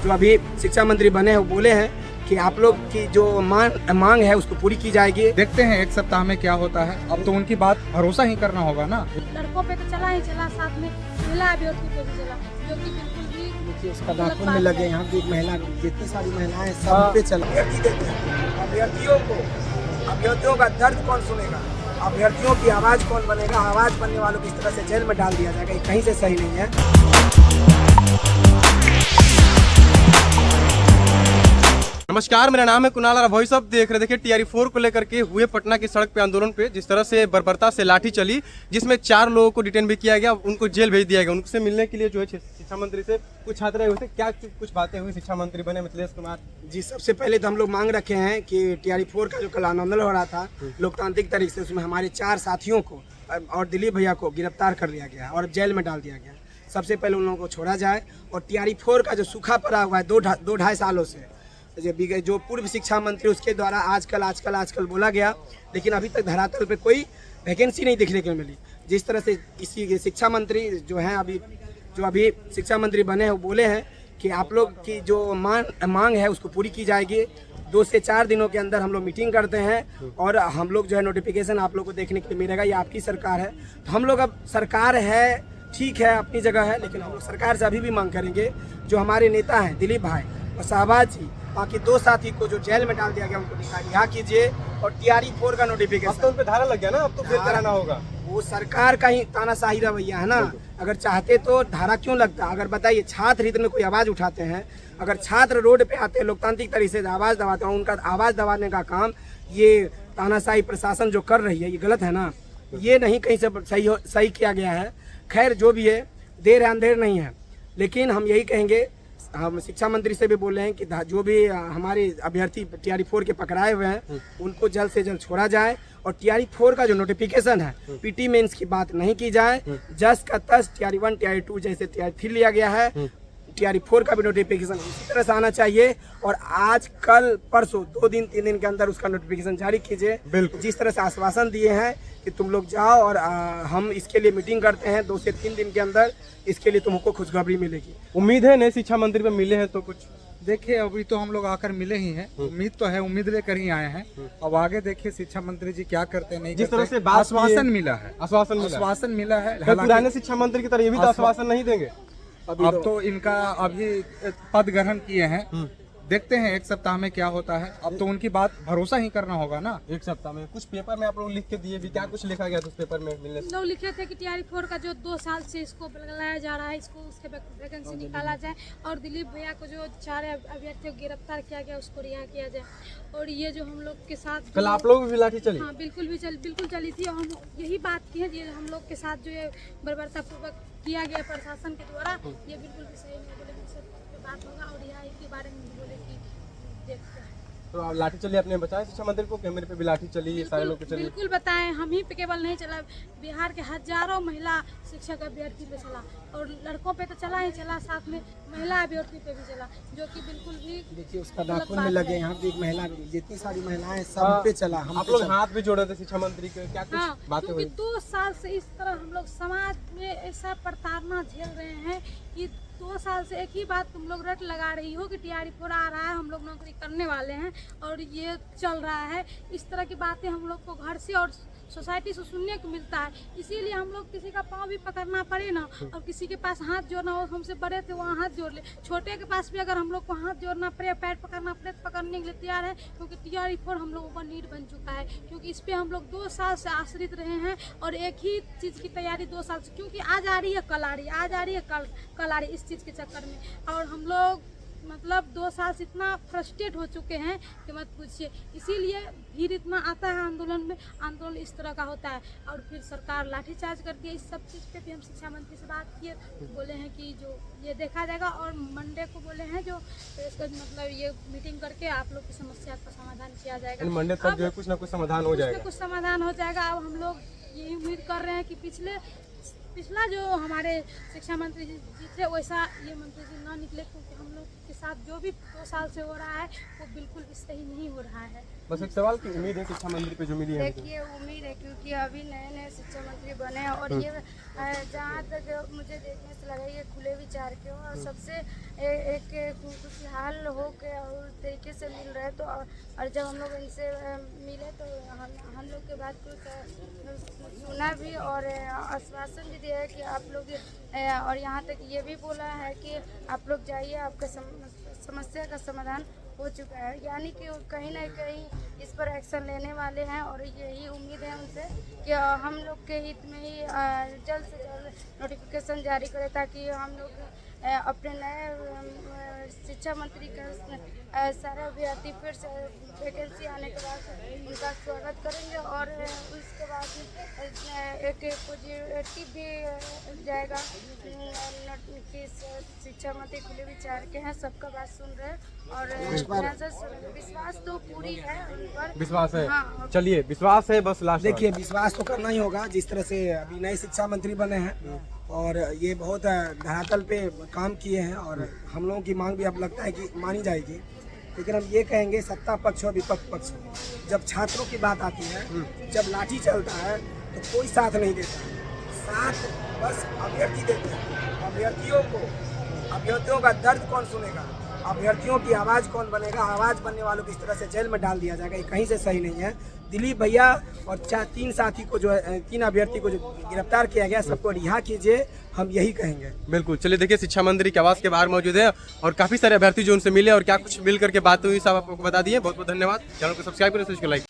जो अभी शिक्षा मंत्री बने हैं वो बोले हैं कि आप लोग की जो मांग है उसको पूरी की जाएगी। देखते हैं एक सप्ताह में क्या होता है। अब तो उनकी बात भरोसा ही करना होगा ना। लड़कों पे तो चला ही चला, साथ में महिला अभ्यर्थी पे भी चला, जो कि बिल्कुल भी देखिए उसका नाखून में लगे। यहाँ की महिला, जितनी सारी महिलाएं सब पे चला। अभ्यर्थियों का दर्द कौन सुनेगा? अभ्यर्थियों की आवाज कौन बनेगा? आवाज बनने वालों को इस तरह से जेल में डाल दिया जाएगा, ये कहीं से सही नहीं है। नमस्कार, मेरा नाम है कुणाल और वॉइस ऑफ देख रहे। देखिए TRE 4 को लेकर के हुए पटना की सड़क पे आंदोलन पे जिस तरह से बर्बरता से लाठी चली, जिसमें 4 लोगों को डिटेन भी किया गया, उनको जेल भेज दिया गया। उनसे मिलने के लिए जो है शिक्षा मंत्री से कुछ छात्र हुए थे, क्या कुछ बातें हुई? शिक्षा मंत्री बने मिथिलेश कुमार जी। सबसे पहले तो हम लोग मांग रखे हैं कि TRE 4 का जो कल आंदोलन हो रहा था लोकतांत्रिक तरीके से, उसमें हमारे 4 साथियों को और दिलीप भैया को गिरफ्तार कर लिया गया और जेल में डाल दिया गया। सबसे पहले उन लोगों को छोड़ा जाए और TRE 4 का जो सूखा पड़ा हुआ है 2-2.5 सालों से, जो पूर्व शिक्षा मंत्री उसके द्वारा आजकल बोला गया, लेकिन अभी तक धरातल पे कोई वैकेंसी नहीं देखने को मिली। जिस तरह से इसी शिक्षा मंत्री जो हैं अभी शिक्षा मंत्री बने हैं वो बोले हैं कि आप लोग की जो मांग है उसको पूरी की जाएगी। 2 से 4 दिनों के अंदर हम लोग मीटिंग करते हैं और हम लोग जो है नोटिफिकेशन आप लोग को देखने के लिए मिलेगा। ये आपकी सरकार है, तो हम लोग अब सरकार है, ठीक है, अपनी जगह है, लेकिन हम लोग सरकार से अभी भी मांग करेंगे जो हमारे नेता हैं दिलीप भाई और शाहबाज जी, बाकी 2 साथी को जो जेल में डाल दिया गया उनको रिहा कीजिए और TRE 4 का नोटिफिकेशन। अब तो उन पे धारा लग गया ना, अब तो फिर कराना होगा। वो सरकार का ही तानाशाही रवैया है ना। अगर चाहते तो धारा क्यों लगता? अगर बताइए, छात्र हित में कोई आवाज उठाते हैं, अगर छात्र रोड पे आते हैं लोकतांत्रिक तरीके से आवाज दबाते हैं, उनका आवाज दबाने का काम ये तानाशाही प्रशासन जो कर रही है, ये गलत है ना। ये नहीं कहीं से सही किया गया है। खैर जो भी है, देर है अंधेर नहीं है, लेकिन हम यही कहेंगे, हम शिक्षा मंत्री से भी बोल रहे हैं कि जो भी हमारे अभ्यर्थी TRE 4 के पकड़ाए हुए हैं उनको जल्द से जल्द छोड़ा जाए और TRE 4 का जो नोटिफिकेशन है PT मेंस की बात नहीं की जाए। जस का तस TRE 1 TRE 2 जैसे TRE 3 लिया गया है, TRE 4 का भी नोटिफिकेशन उसी तरह से आना चाहिए और आज कल परसों 2-3 दिन के अंदर उसका नोटिफिकेशन जारी कीजिए। जिस तरह से आश्वासन दिए हैं कि तुम लोग जाओ और हम इसके लिए मीटिंग करते हैं 2 से 3 दिन के अंदर, इसके लिए तुमको खुशखबरी मिलेगी। उम्मीद है नए शिक्षा मंत्री पे मिले हैं तो कुछ? देखिए अभी तो हम लोग आकर मिले ही हैं, उम्मीद तो है, उम्मीद लेकर ही आए हैं। अब आगे देखिए शिक्षा मंत्री जी क्या करते हैं, नहीं जिस करते। तरह से बात आश्वासन मिला है, आश्वासन मिला है। पुराने शिक्षा मंत्री की तरह ये भी तो आश्वासन नहीं देंगे। अब तो इनका अभी पद ग्रहण किए हैं, देखते हैं एक सप्ताह में क्या होता है। अब तो उनकी बात भरोसा ही करना होगा ना। एक सप्ताह में कुछ पेपर में आप लोग लिख के दिए भी, क्या कुछ लिखा गया था उस पेपर में मिलने से? लोग लिखे थे कि TRE 4 का जो 2 साल से इसको लगाया जा रहा है, इसको उसके वैकेंसी निकाला जाए और दिलीप भैया को जो 4 अभ्यर्थियों को गिरफ्तार किया गया उसको रिहा किया जाए। और ये जो हम लोग के साथ कल आप लोग भी लाठी चली? हाँ बिल्कुल चली थी और हम यही बात की है, ये हम लोग के साथ जो ये बर्बरता पूर्वक किया गया प्रशासन के द्वारा, ये बिल्कुल भी सही नहीं। बोले मुझसे बात होगा और रिहाई के बारे में बोले कि देखते हैं। तो लाठी चली आपने बताया शिक्षा मंत्री को, कैमरे पे भी लाठी चली, ये सारे लोग पे चली? बिल्कुल बताएं, हम ही पे केवल नहीं चला, बिहार के हजारों महिला शिक्षक अभ्यर्थी पे चला और लड़कों पे तो चला ही चला, साथ में महिला अभ्यर्थी पे भी चला, जो कि बिल्कुल भी देखिए उसका नाखून में लगे। यहाँ की महिला, जितनी सारी महिलाएं सब पे चला। आप लोग हाथ भी जोड़े थे शिक्षा मंत्री के, क्या कुछ बातें हुई? 2 साल से इस तरह हम लोग समाज में ऐसा प्रताड़ना झेल रहे हैं कि 2 साल से एक ही बात तुम लोग रट लगा रही हो कि TRE 4 आ रहा है, हम लोग नौकरी करने वाले हैं और ये चल रहा है। इस तरह की बातें हम लोग को घर से और सोसाइटी से सुनने को मिलता है, इसीलिए हम लोग किसी का पाँव भी पकड़ना पड़े ना और किसी के पास हाथ जोड़ना हो, हमसे बड़े थे वहाँ हाथ जोड़ ले, छोटे के पास भी अगर हम लोग को हाथ जोड़ना पड़े, पैर पकड़ना पड़े तो पकड़ने के लिए तैयार है, क्योंकि TRE 4 हम लोगों का नीड बन चुका है। क्योंकि इस पर हम लोग 2 साल से आश्रित रहे हैं और एक ही चीज़ की तैयारी 2 साल से, क्योंकि आज आ रही है कल आ रही है, आज आ रही है कल आ रही है, इस चीज़ के चक्कर में। और हम लोग मतलब 2 साल से इतना फ्रस्ट्रेट हो चुके हैं कि मत पूछिए, इसीलिए भीड़ इतना आता है आंदोलन में, आंदोलन इस तरह का होता है और फिर सरकार लाठीचार्ज करती है। इस सब चीज़ पे भी हम शिक्षा मंत्री से बात किए, बोले हैं कि जो ये देखा जाएगा और मंडे को बोले हैं जो इसका मतलब ये मीटिंग करके आप लोग की समस्या का समाधान किया जाएगा। मंडे तक जो है कुछ ना कुछ समाधान हो जाएगा, कुछ समाधान हो जाएगा। अब हम लोग यही उम्मीद कर रहे हैं कि पिछला जो हमारे शिक्षा मंत्री जी थे वैसा ये मंत्री जी ना निकले, क्योंकि हम लोग के साथ जो भी 2 साल से हो रहा है वो बिल्कुल भी सही नहीं हो रहा है। बस एक सवाल की उम्मीद है शिक्षा मंत्री पे जो मिली है? देखिए उम्मीद है, क्योंकि अभी नए शिक्षा मंत्री बने हैं और ये जहाँ तक मुझे देखने से लगा ये खुले विचार के हो और सबसे एक खुशहाल हो के और तरीके से मिल रहे। तो और जब हम लोग इनसे मिले तो हम लोग के बात को सुना भी और आश्वासन भी दिया है कि आप लोग और यहाँ तक ये भी बोला है कि आप लोग जाइए, आपका समस्या का समाधान हो चुका है। यानी कि कहीं ना कहीं इस पर एक्शन लेने वाले हैं और यही उम्मीद है उनसे कि हम लोग के हित में ही जल्द से जल्द नोटिफिकेशन जारी करें ताकि हम लोग अपने नए शिक्षा मंत्री का सारे अभ्यर्थी फिर से वैकेंसी आने के बाद उनका स्वागत करेंगे और उसके बाद एक पॉजिटिव भी जाएगा कि शिक्षा मंत्री खुले विचार के हैं, सबका बात सुन रहे हैं और विश्वास तो पूरी है उन पर। विश्वास है। हाँ। चलिए, विश्वास है, बस लास्ट देखिए विश्वास तो करना ही होगा। जिस तरह से अभी नए शिक्षा मंत्री बने हैं और ये बहुत धरातल पे काम किए हैं और हम लोगों की मांग भी अब लगता है कि मानी जाएगी। लेकिन हम ये कहेंगे सत्ता पक्ष और विपक्ष पक्ष, जब छात्रों की बात आती है, जब लाठी चलता है तो कोई साथ नहीं देता, साथ बस अभ्यर्थी देते हैं। अभ्यर्थियों का दर्द कौन सुनेगा, अभ्यर्थियों की आवाज़ कौन बनेगा, आवाज़ बनने वालों को इस तरह से जेल में डाल दिया जाएगा, ये कहीं से सही नहीं है। दिलीप भैया और 3 साथी को जो है 3 अभ्यर्थी को जो गिरफ्तार किया गया, सबको रिहा कीजिए, हम यही कहेंगे। बिल्कुल। चलिए, देखिए शिक्षा मंत्री के आवास के बाहर मौजूद है और काफी सारे अभ्यर्थी जो उनसे मिले और क्या कुछ मिल करके बात हुई सब आपको बता दिए। बहुत बहुत धन्यवाद। चैनल को सब्सक्राइब करें, लाइक।